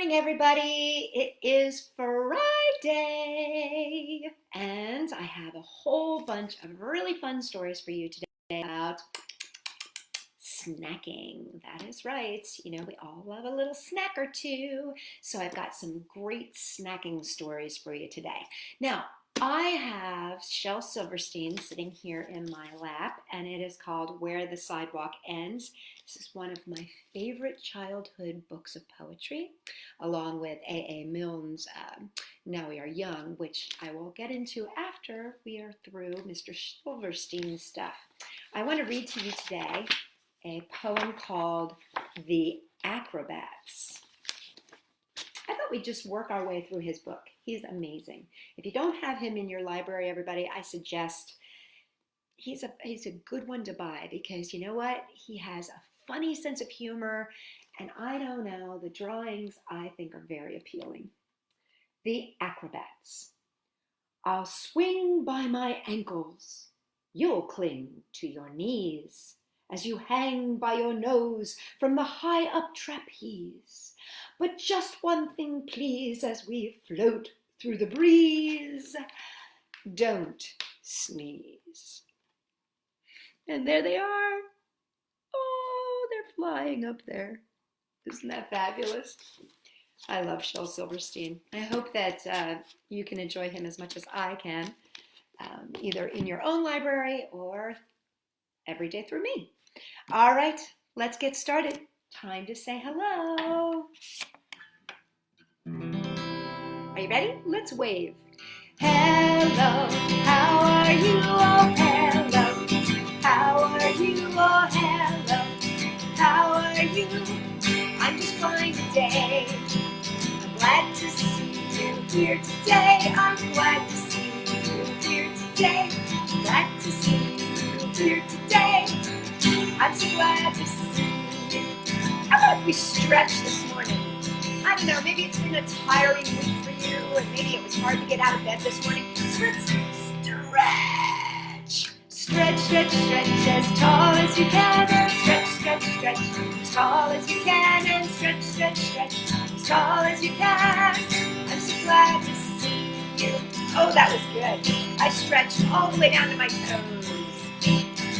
morning, everybody. It is Friday, and I have a whole bunch of really fun stories for you today about snacking. That is right. We all love a little snack or two. So I've got some great snacking stories for you today. Now, I have Shel Silverstein sitting here in my lap, and it is called Where the Sidewalk Ends. This is one of my favorite childhood books of poetry, along with A. Milne's Now We Are Young, which I will get into after we are through Mr. Silverstein's stuff. I want to read to you today a poem called The Acrobats. I thought we'd just work our way through his book. He's amazing. If you don't have him in your library, everybody, I suggest he's a good one to buy, because you know what? He has a funny sense of humor, and I don't know, the drawings I think are very appealing. The Acrobats. I'll swing by my ankles. You'll cling to your knees as you hang by your nose from the high-up trapeze. But just one thing, please, as we float through the breeze. Don't sneeze. And there they are. Oh, they're flying up there. Isn't that fabulous? I love Shel Silverstein. I hope that you can enjoy him as much as I can, either in your own library or every day through me. All right, let's get started. Time to say hello. Are you ready? Let's wave. Hello, how are you? Oh, hello. How are you? Oh, hello. How are you? I'm just fine today. I'm glad to see you here today. I'm glad to see you here today. Glad to see you here today. I'm so glad to see you. How about if we stretch this morning? I don't know, maybe it's been a tiring week for you, and maybe it was hard to get out of bed this morning. So let's stretch. Stretch, stretch, stretch as tall as you can, and stretch, stretch, stretch as tall as you can, and stretch, stretch, stretch as tall as you can. I'm so glad to see you. Oh, that was good. I stretched all the way down to my toes.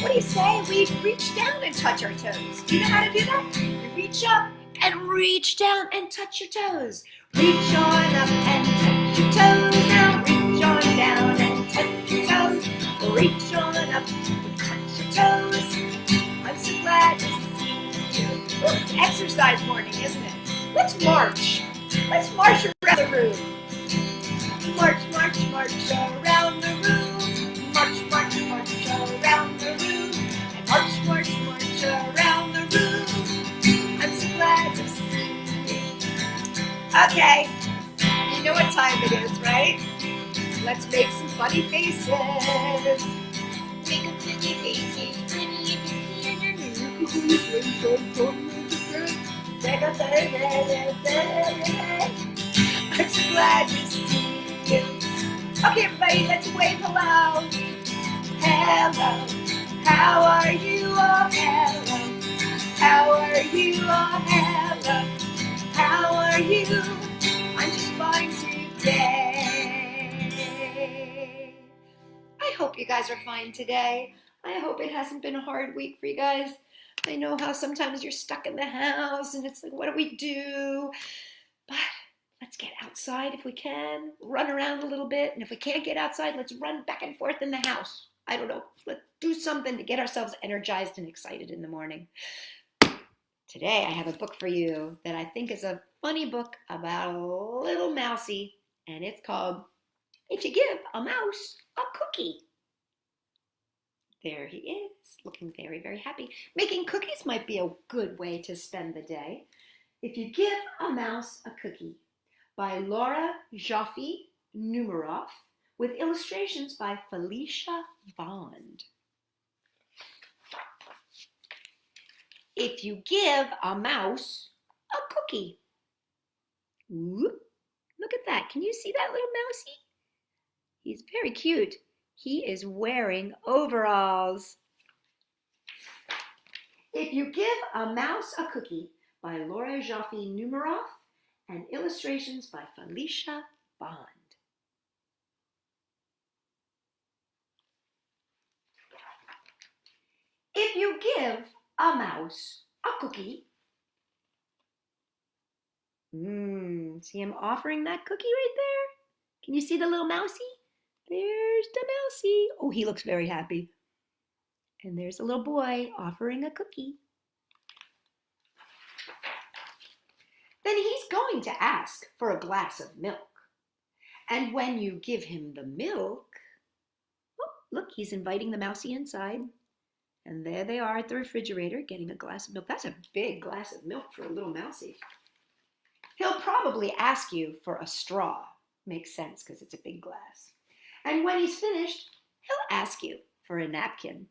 What do you say we reach down and touch our toes? Do you know how to do that? You reach up and reach down and touch your toes. Reach on up and touch your toes. Now reach on down and touch your toes. Reach on up and touch your toes. I'm so glad to see you. Oh, it's exercise morning, isn't it? Let's march. Let's march around the room. March, march, march around the room. March, march, march around the room. And march, march, march around the room. I'm so glad to see you. Okay, you know what time it is, right? Let's make some funny faces. Make a funny faces. I'm so glad to see you. Okay, everybody, let's wave hello. Hello, how are you? Oh, hello. How are you? Oh, hello. How are you? I'm just fine today. I hope you guys are fine today. I hope it hasn't been a hard week for you guys. I know how sometimes you're stuck in the house and it's like, what do we do? But let's get outside if we can, run around a little bit, and if we can't get outside, let's run back and forth in the house. I don't know, let's do something to get ourselves energized and excited in the morning. Today I have a book for you that I think is a funny book about a little mousie, and it's called If You Give a Mouse a Cookie. There he is, looking very, very happy. Making cookies might be a good way to spend the day. If You Give a Mouse a Cookie, by Laura Joffe Numeroff, with illustrations by Felicia Bond. If you give a mouse a cookie. Whoop, look at that. Can you see that little mousie? He's very cute. He is wearing overalls. If You Give a Mouse a Cookie, by Laura Joffe Numeroff, and illustrations by Felicia Bond. If you give a mouse a cookie, see him offering that cookie right there? Can you see the little mousie? There's the mousie. Oh, he looks very happy. And there's a little boy offering a cookie. Then he's going to ask for a glass of milk. And when you give him the milk, oh, look, he's inviting the mousie inside. And there they are at the refrigerator getting a glass of milk. That's a big glass of milk for a little mousie. He'll probably ask you for a straw. Makes sense because it's a big glass. And when he's finished, he'll ask you for a napkin.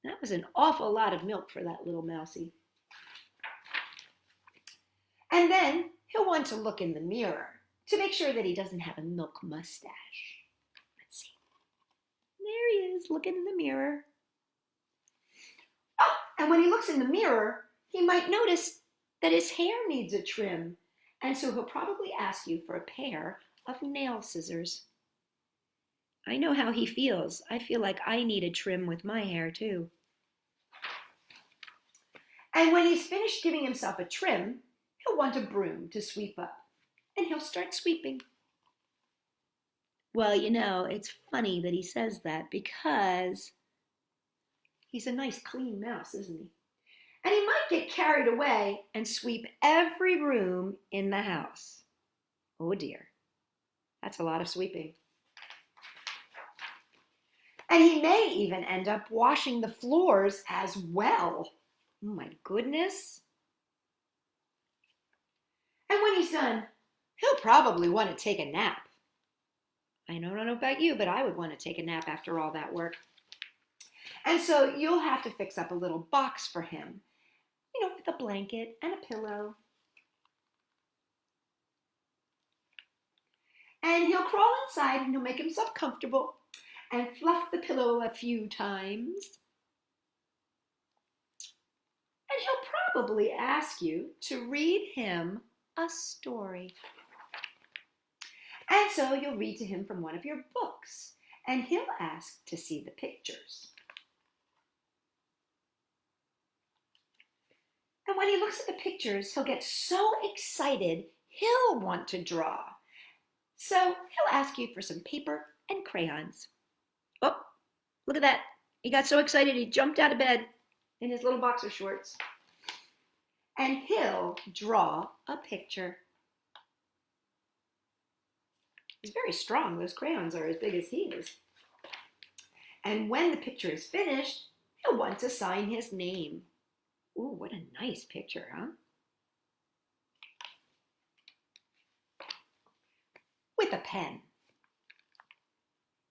That was an awful lot of milk for that little mousie. And then he'll want to look in the mirror to make sure that he doesn't have a milk mustache. Let's see. There he is, looking in the mirror. Oh, and when he looks in the mirror, he might notice that his hair needs a trim. And so he'll probably ask you for a pair of nail scissors. I know how he feels. I feel like I need a trim with my hair too. And when he's finished giving himself a trim, he'll want a broom to sweep up. And he'll start sweeping. Well, you know, it's funny that he says that because he's a nice clean mouse, isn't he? And he might get carried away and sweep every room in the house. Oh dear, that's a lot of sweeping. And he may even end up washing the floors as well. Oh my goodness. And when he's done, he'll probably want to take a nap. I don't know about you, but I would want to take a nap after all that work. And so you'll have to fix up a little box for him, you know, with a blanket and a pillow. And he'll crawl inside and he'll make himself comfortable and fluff the pillow a few times. And he'll probably ask you to read him a story. And so you'll read to him from one of your books, and he'll ask to see the pictures. And when he looks at the pictures, he'll get so excited, he'll want to draw. So he'll ask you for some paper and crayons. Oh, look at that. He got so excited he jumped out of bed in his little boxer shorts. And he'll draw a picture. He's very strong. Those crayons are as big as he is. And when the picture is finished, he'll want to sign his name. Ooh, what a nice picture, huh? With a pen.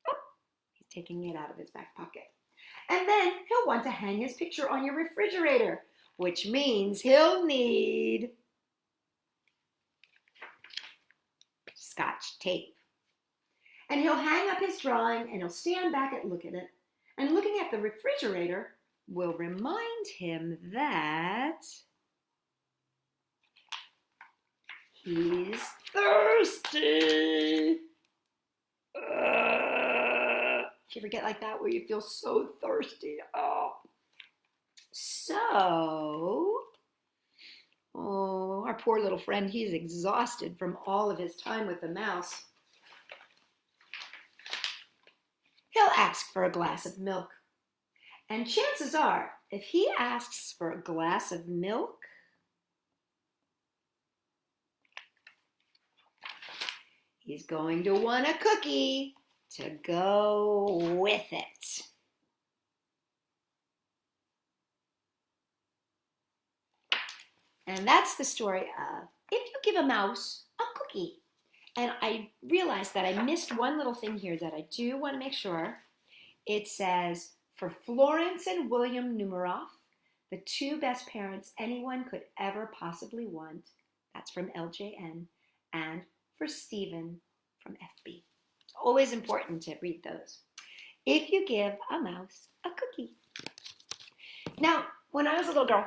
Oh, he's taking it out of his back pocket. And then he'll want to hang his picture on your refrigerator, which means he'll need Scotch tape. And he'll hang up his drawing and he'll stand back and look at it. And looking at the refrigerator will remind him that he's thirsty. Do you ever get like that where you feel so thirsty? Oh. So, our poor little friend, he's exhausted from all of his time with the mouse. He'll ask for a glass of milk. And chances are, if he asks for a glass of milk, he's going to want a cookie to go with it. And that's the story of If You Give a Mouse a Cookie. And I realized that I missed one little thing here that I do want to make sure. It says, for Florence and William Numeroff, the two best parents anyone could ever possibly want. That's from LJN. And for Stephen from FB. It's always important to read those. If You Give a Mouse a Cookie. Now, when I was a little girl,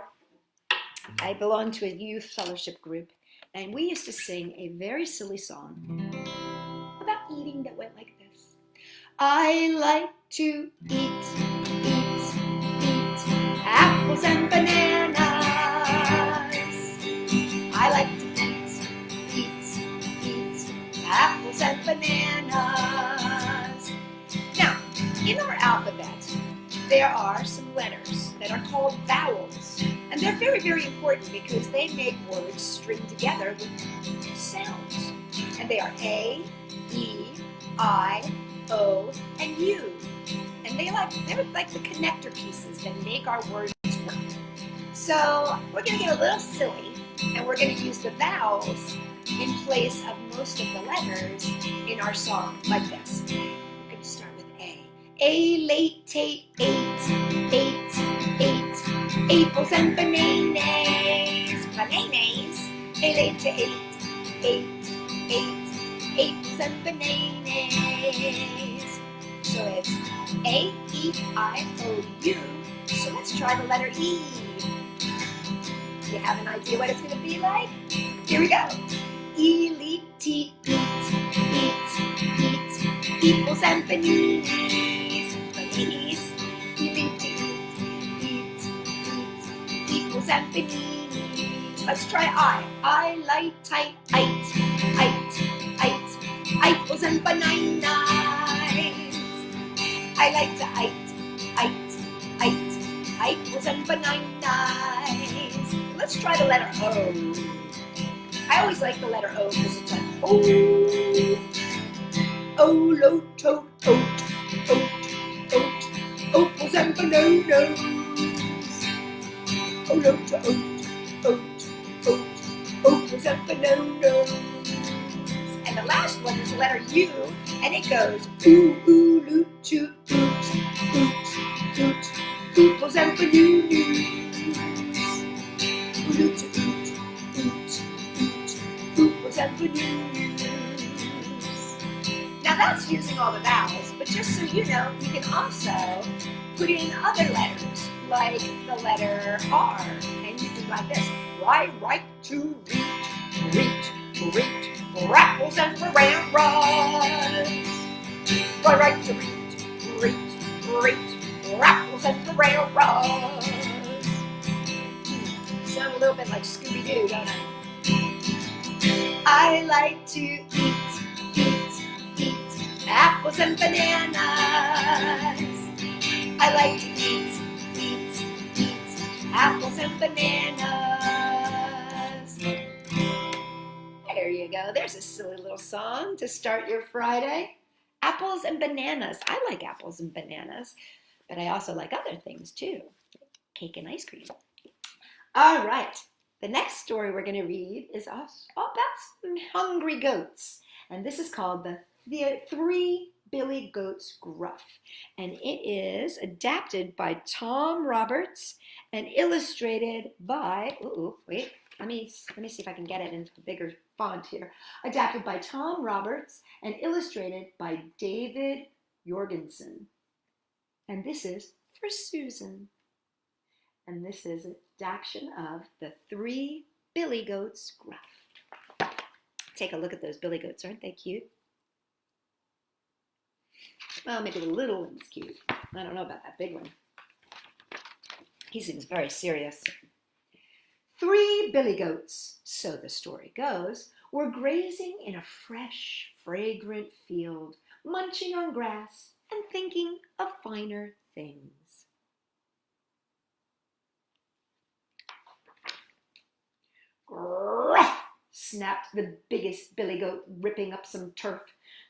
I belonged to a youth fellowship group, And we used to sing a very silly song about eating that went like this. I like to eat apples and bananas. I like to eat apples and bananas. Now, in our alphabet, there are some letters that are called vowels. And they're very, very important because they make words string together with sounds. And they are A, E, I, O, and U. And they're like the connector pieces that make our words work. So we're going to get a little silly, and we're going to use the vowels in place of most of the letters in our song, like this. We're going to start with A. A-late-tate, eight, apples and bananas. Bananas. A-late-tate, eight, apples and bananas. So it's A-E-I-O-U. So let's try the letter E. Do you have an idea what it's going to be like? Here we go. E-le-te, eat, apples and bananas. Bananas. E-le-te, eat, apples and bananas. Let's try I. I like tight, apples and bananas. I like to eat, apples and bananas. Let's try the letter O. I always like the letter O because it's like O. O-lo-tote, oat, apples and bananas. O-lo-tote, oat, apples and bananas. And the last one is the letter U, and it goes oo-oo-loo-toot, oot, apples and bananas. Oo-loo-toot, apples and bananas. Now that's using all the vowels, but just so you know, you can also put in other letters, like the letter R, and you can write this. I like to read, for apples and for railroads. I like to read, for apples and for railroads. Sound a little bit like Scooby-Doo, don't I like to eat apples and bananas. I like to eat apples and bananas. There you go. There's a silly little song to start your Friday. Apples and bananas. I like apples and bananas, but I also like other things too. Cake and ice cream. All right. The next story we're going to read is all about some hungry goats. And this is called the Three Billy Goats Gruff. And it is adapted by Tom Roberts and illustrated by, let me see if I can get it into a bigger font here. Adapted by Tom Roberts and illustrated by David Jorgensen. And this is for Susan. And this is an adaptation of the Three Billy Goats Gruff. Take a look at those billy goats. Aren't they cute? Well, maybe the little one's cute. I don't know about that big one. He seems very serious. Three billy goats, so the story goes, were grazing in a fresh, fragrant field, munching on grass and thinking of finer things. Gruff! Snapped the biggest billy goat, ripping up some turf.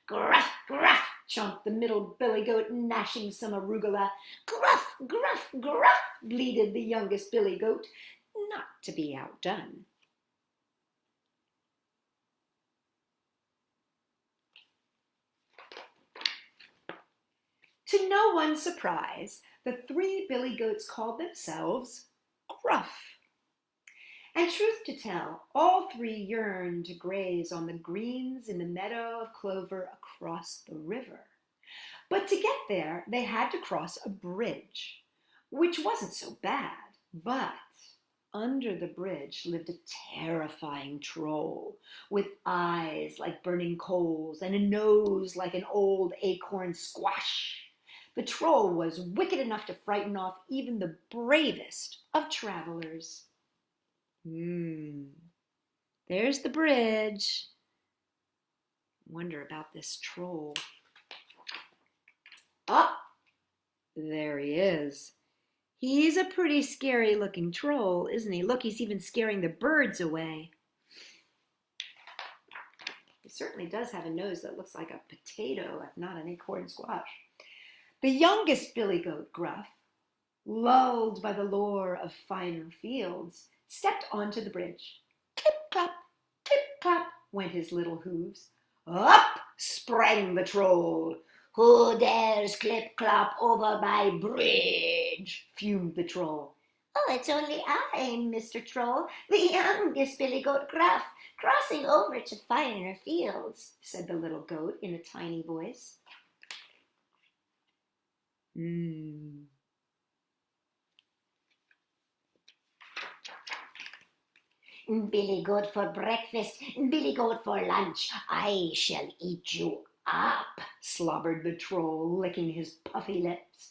Gruff, gruff! Chomped the middle billy goat, gnashing some arugula. Gruff, gruff, gruff! Bleated the youngest billy goat, not to be outdone. To no one's surprise, the three billy goats called themselves Gruff. And truth to tell, all three yearned to graze on the greens in the meadow of clover across the river. But to get there, they had to cross a bridge, which wasn't so bad, but Under the bridge lived a terrifying troll with eyes like burning coals and a nose like an old acorn squash. The troll was wicked enough to frighten off even the bravest of travelers. There's the bridge. Wonder about this troll. Oh, there he is. He's a pretty scary looking troll, isn't he? Look, he's even scaring the birds away. He certainly does have a nose that looks like a potato, if not an acorn squash. The youngest billy goat, Gruff, lulled by the lure of finer fields, stepped onto the bridge. Clip, clop, went his little hooves. Up sprang the troll. Who dares clip-clop over my bridge? Fumed the troll. Oh, it's only I, Mr. Troll, the youngest billy goat Gruff, crossing over to finer fields, said the little goat in a tiny voice. Billy goat for breakfast, Billy goat for lunch, I shall eat you up, slobbered the troll, licking his puffy lips.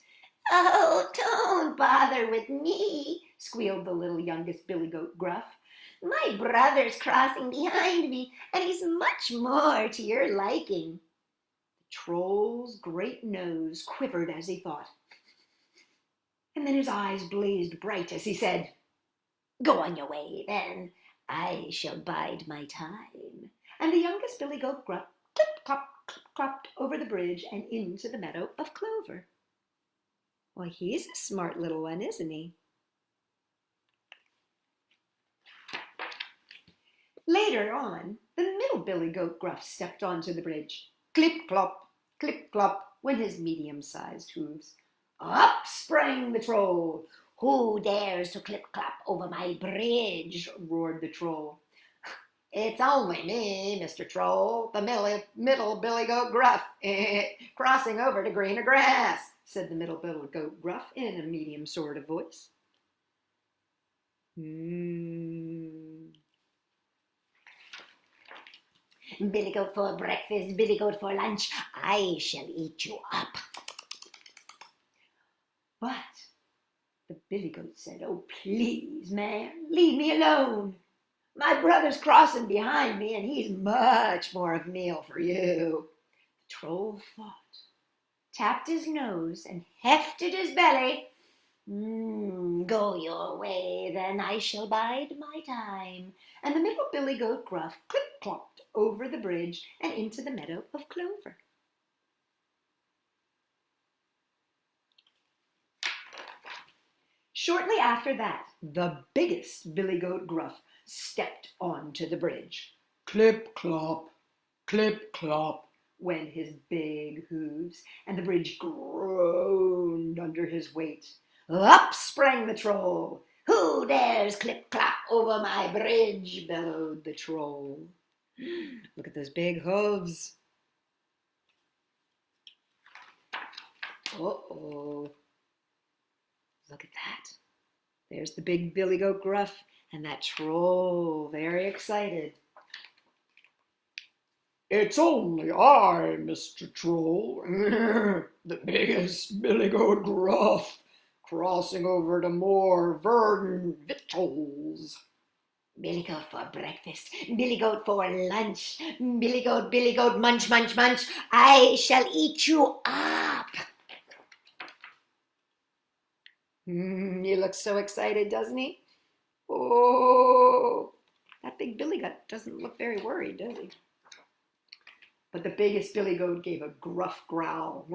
Oh, don't bother with me, squealed the little youngest billy goat Gruff. My brother's crossing behind me, and he's much more to your liking. The troll's great nose quivered as he thought, and then his eyes blazed bright as he said, Go on your way, then. I shall bide my time. And the youngest billy goat Gruff clip-clop over the bridge and into the meadow of clover. Well, he's a smart little one, isn't he? Later on, the middle billy goat Gruff stepped onto the bridge. Clip-clop, went his medium-sized hooves. Up sprang the troll. Who dares to clip-clop over my bridge? Roared the troll. It's only me, Mr. Troll, the middle billy goat Gruff, crossing over to greener grass, said the middle billy goat Gruff in a medium sort of voice. Billy goat for breakfast, Billy goat for lunch, I shall eat you up. But the billy goat said, Oh, please, man, leave me alone. My brother's crossing behind me, and he's much more of a meal for you. The troll thought, tapped his nose, and hefted his belly. Go your way, then I shall bide my time. And the middle billy goat Gruff clip-clopped over the bridge and into the meadow of clover. Shortly after that, the biggest billy goat Gruff stepped onto the bridge. Clip-clop, went his big hooves, and the bridge groaned under his weight. Up sprang the troll. Who dares clip-clop over my bridge? Bellowed the troll. Look at those big hooves. Uh-oh. Look at that. There's the big billy goat Gruff and that troll, very excited. It's only I, Mr. Troll, the biggest billy goat Gruff, crossing over to more verdant victuals. Billy goat for breakfast, Billy goat for lunch, Billy goat, munch, munch, munch, I shall eat you up. He looks so excited, doesn't he? Oh, that big billy goat doesn't look very worried, does he? But the biggest billy goat gave a gruff growl.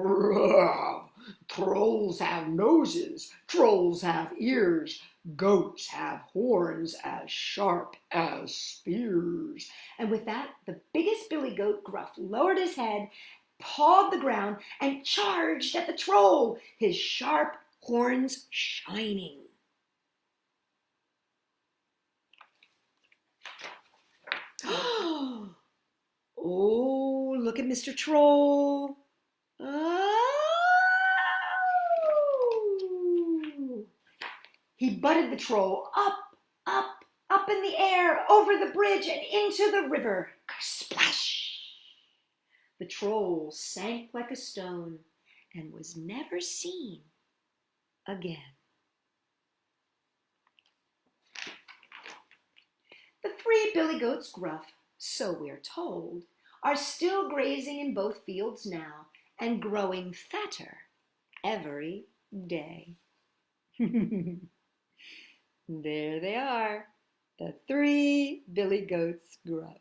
Trolls have noses, trolls have ears, goats have horns as sharp as spears. And with that, the biggest billy goat Gruff lowered his head, pawed the ground, and charged at the troll, his sharp horns shining. Oh, look at Mr. Troll. Oh! He butted the troll up up in the air, over the bridge, and into the river. Splash! The troll sank like a stone and was never seen again. The three Billy Goats Gruff, so we're told, are still grazing in both fields now and growing fatter every day. There they are, the three Billy Goats Gruff.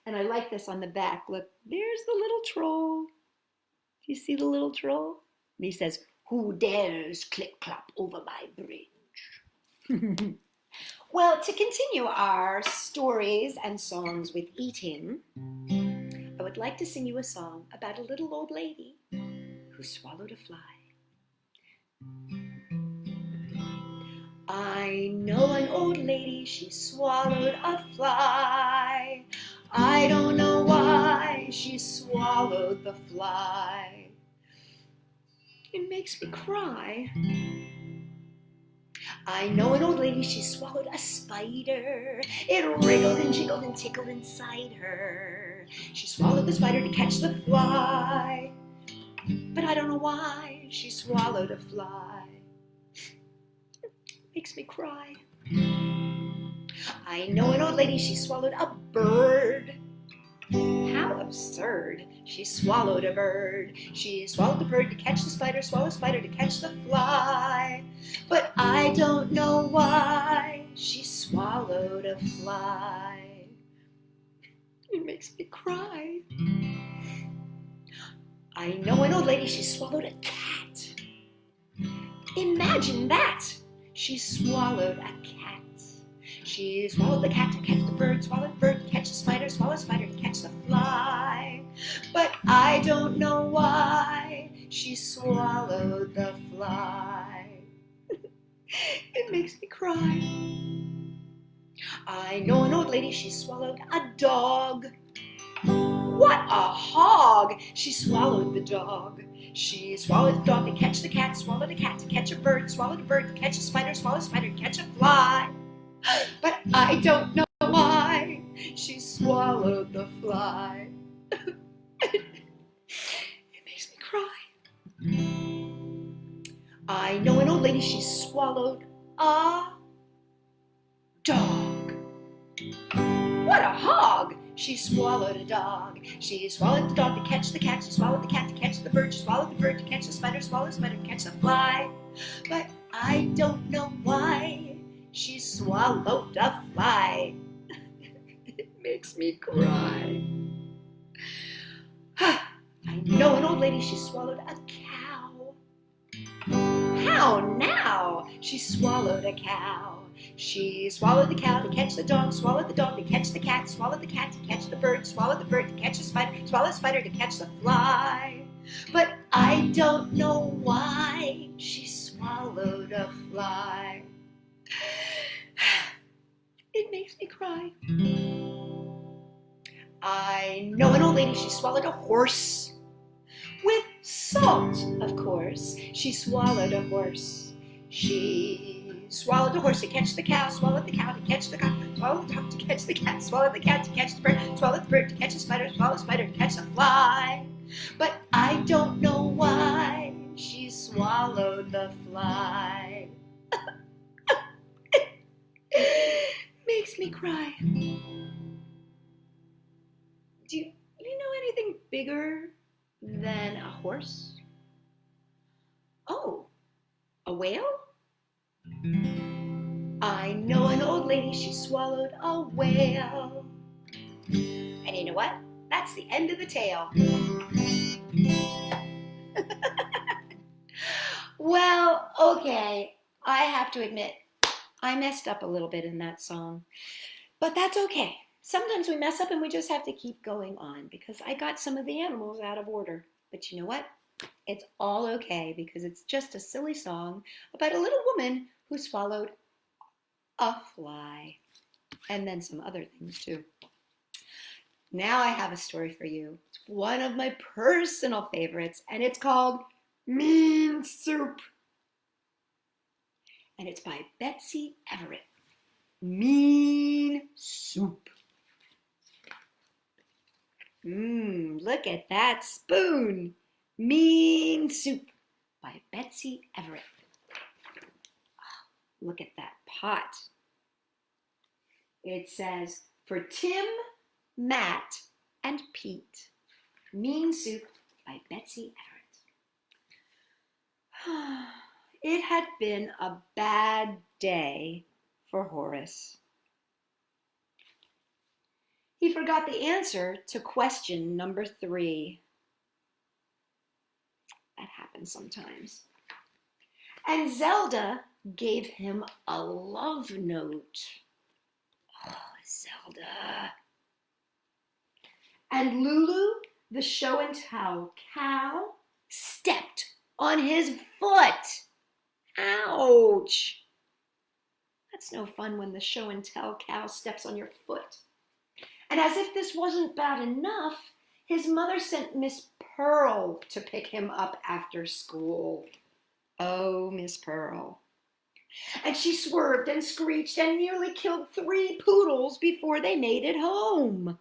And I like this on the back. Look, there's the little troll. Do you see the little troll? And he says, "Who dares clip-clop over my bridge?" Well, to continue our stories and songs with eating, I would like to sing you a song about a little old lady who swallowed a fly. I know an old lady, she swallowed a fly. I don't know why she swallowed the fly. It makes me cry. I know an old lady, she swallowed a spider. It wriggled and jiggled and tickled inside her. She swallowed the spider to catch the fly. But I don't know why she swallowed a fly. Makes me cry. I know an old lady, she swallowed a bird. How absurd. She swallowed a bird. She swallowed the bird to catch the spider, swallowed the spider to catch the fly. But I don't know why she swallowed a fly. It makes me cry. I know an old lady, she swallowed a cat. Imagine that. She swallowed a cat. She swallowed the cat to catch the bird, swallowed the bird to catch the spider, swallowed the spider to catch the fly. But I don't know why she swallowed the fly. It makes me cry. I know an old lady, she swallowed a dog. What a hog! She swallowed the dog. She swallowed the dog to catch the cat, swallowed a cat to catch a bird, swallowed a bird to catch a spider, swallowed a spider to catch a fly. But I don't know why she swallowed the fly. It makes me cry. I know an old lady, she swallowed a dog. What a hog! She swallowed a dog. She swallowed the dog to catch the cat. She swallowed the cat to catch the bird. She swallowed the bird to catch the spider. Swallowed the spider to catch the fly. But I don't know why she swallowed a fly. It makes me cry. I know an old lady, she swallowed a cow. How now? She swallowed a cow. She swallowed the cow to catch the dog, swallowed the dog to catch the cat, swallowed the cat to catch the bird, swallowed the bird to catch the spider, swallowed the spider to catch the fly. But I don't know why she swallowed a fly. It makes me cry. I know an old lady, she swallowed a horse. With salt, of course. She swallowed a horse. She swallowed the horse to catch the cow, swallowed the cow to catch the cow, swallowed the dog to catch the cat, swallowed the cat to catch the bird, swallowed the bird to catch the spider, swallowed the spider to catch the fly. But I don't know why she swallowed the fly. Makes me cry. Do you know anything bigger than a horse? Oh, a whale? I know an old lady, she swallowed a whale. And you know what? That's the end of the tale. Well, okay, I have to admit, I messed up a little bit in that song. But that's okay. Sometimes we mess up and we just have to keep going on because I got some of the animals out of order. But you know what? It's all okay because it's just a silly song about a little woman who swallowed a fly and then some other things too. Now I have a story for you. It's one of my personal favorites and it's called Mean Soup. And it's by Betsy Everitt. Mean soup. Look at that spoon. Mean soup by Betsy Everitt. Oh, look at that pot. It says, for Tim, Matt, and Pete. Mean soup by Betsy Everitt. It had been a bad day for Horace. He forgot the answer to question number 3. That happens sometimes. And Zelda gave him a love note. Oh, Zelda. And Lulu, the show and tell cow, stepped on his foot. Ouch. That's no fun when the show and tell cow steps on your foot. And as if this wasn't bad enough, his mother sent Miss Pearl to pick him up after school. Oh, Miss Pearl. And she swerved and screeched and nearly killed 3 poodles before they made it home.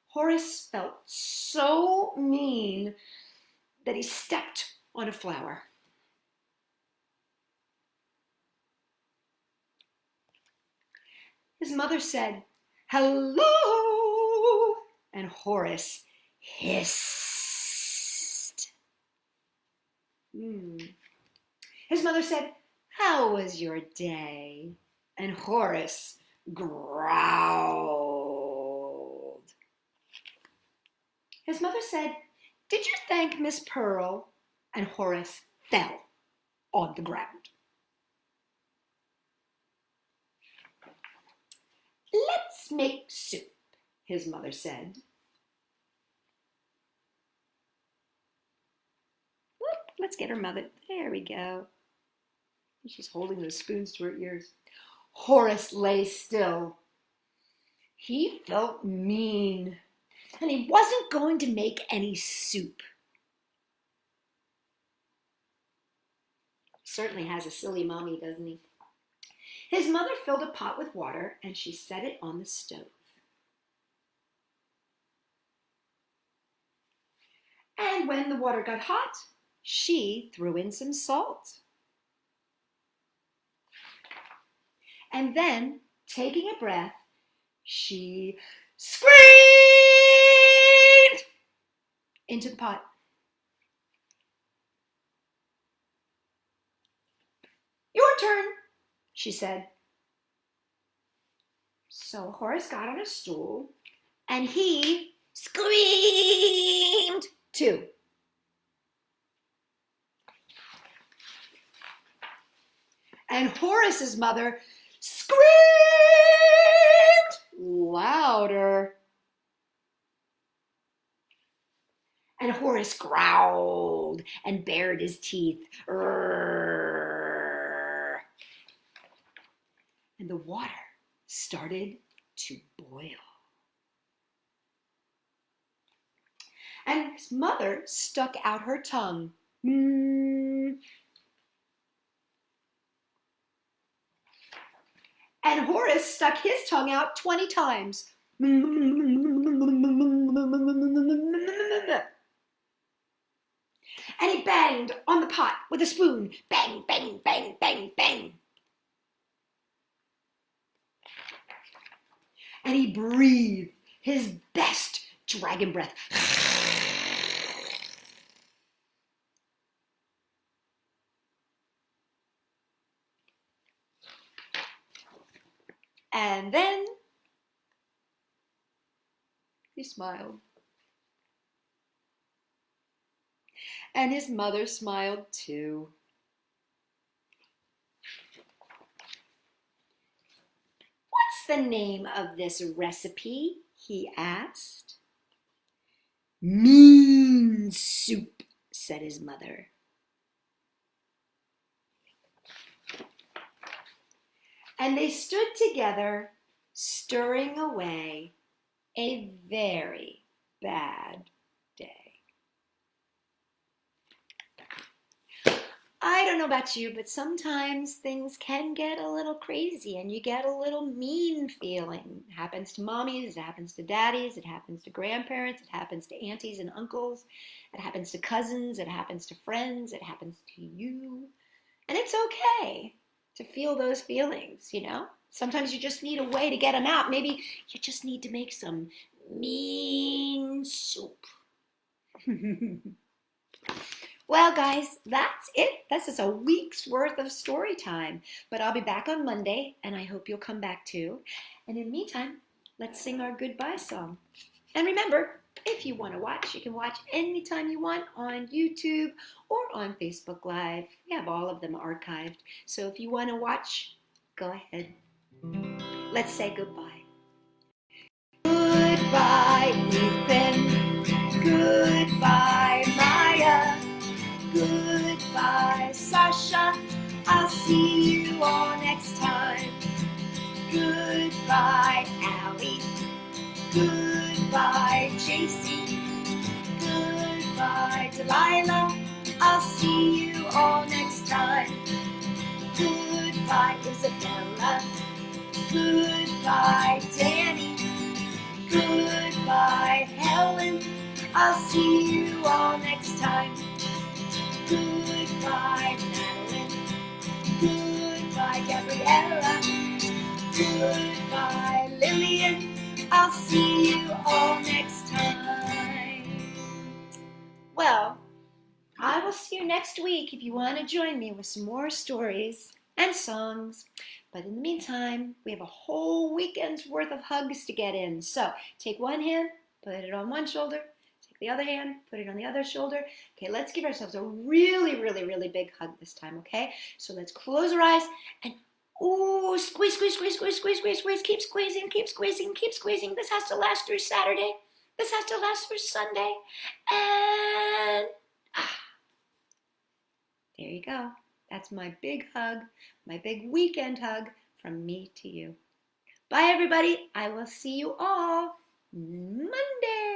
Horace felt so mean that he stepped on a flower. His mother said, "Hello," and Horace hissed. His mother said, "How was your day?" And Horace growled. His mother said, "Did you thank Miss Pearl?" And Horace fell on the ground. "Let's make soup," his mother said. Whoop, let's get her mother. There we go. She's holding those spoons to her ears. Horace lay still. He felt mean, and he wasn't going to make any soup. Certainly has a silly mommy, doesn't he? His mother filled a pot with water, and she set it on the stove. And when the water got hot, she threw in some salt. And then, taking a breath, she screamed into the pot. "Your turn," she said. So Horace got on a stool and he screamed too. And Horace's mother screamed louder. And Horace growled and bared his teeth. And the water started to boil. And his mother stuck out her tongue. And Horace stuck his tongue out 20 times. And he banged on the pot with a spoon. Bang, bang, bang, bang, bang. And he breathed his best dragon breath. And then he smiled. And his mother smiled too. "What's the name of this recipe?" he asked. "Mean soup," said his mother. And they stood together, stirring away a very bad day. I don't know about you, but sometimes things can get a little crazy and you get a little mean feeling. It happens to mommies, it happens to daddies, it happens to grandparents, it happens to aunties and uncles, it happens to cousins, it happens to friends, it happens to you. And it's okay to feel those feelings, you know? Sometimes you just need a way to get them out. Maybe you just need to make some mean soup. Well, guys, that's it. This is a week's worth of story time. But I'll be back on Monday, and I hope you'll come back too. And in the meantime, let's sing our goodbye song. And remember, if you want to watch, you can watch anytime you want on YouTube or on Facebook Live. We have all of them archived. So if you want to watch, go ahead. Let's say goodbye. Goodbye, Ethan. Goodbye, Maya. Goodbye, Sasha. I'll see you all next time. Goodbye, Allie. Goodbye, JC. Goodbye, Delilah. I'll see you all next time. Goodbye, Isabella. Goodbye, Danny. Goodbye, Helen. I'll see you all next time. Goodbye, Madeline. Goodbye, Gabriella. Goodbye, Lillian. I'll see you all next time. Well, I will see you next week if you want to join me with some more stories and songs. But in the meantime, we have a whole weekend's worth of hugs to get in. So take one hand, put it on one shoulder. Take the other hand, put it on the other shoulder. Okay, let's give ourselves a really, really, really big hug this time, okay? So let's close our eyes and ooh, squeeze, squeeze, squeeze, squeeze, squeeze, squeeze, squeeze. Keep squeezing, keep squeezing, keep squeezing. This has to last through Saturday. This has to last through Sunday. And there you go. That's my big hug, my big weekend hug from me to you. Bye, everybody. I will see you all Monday.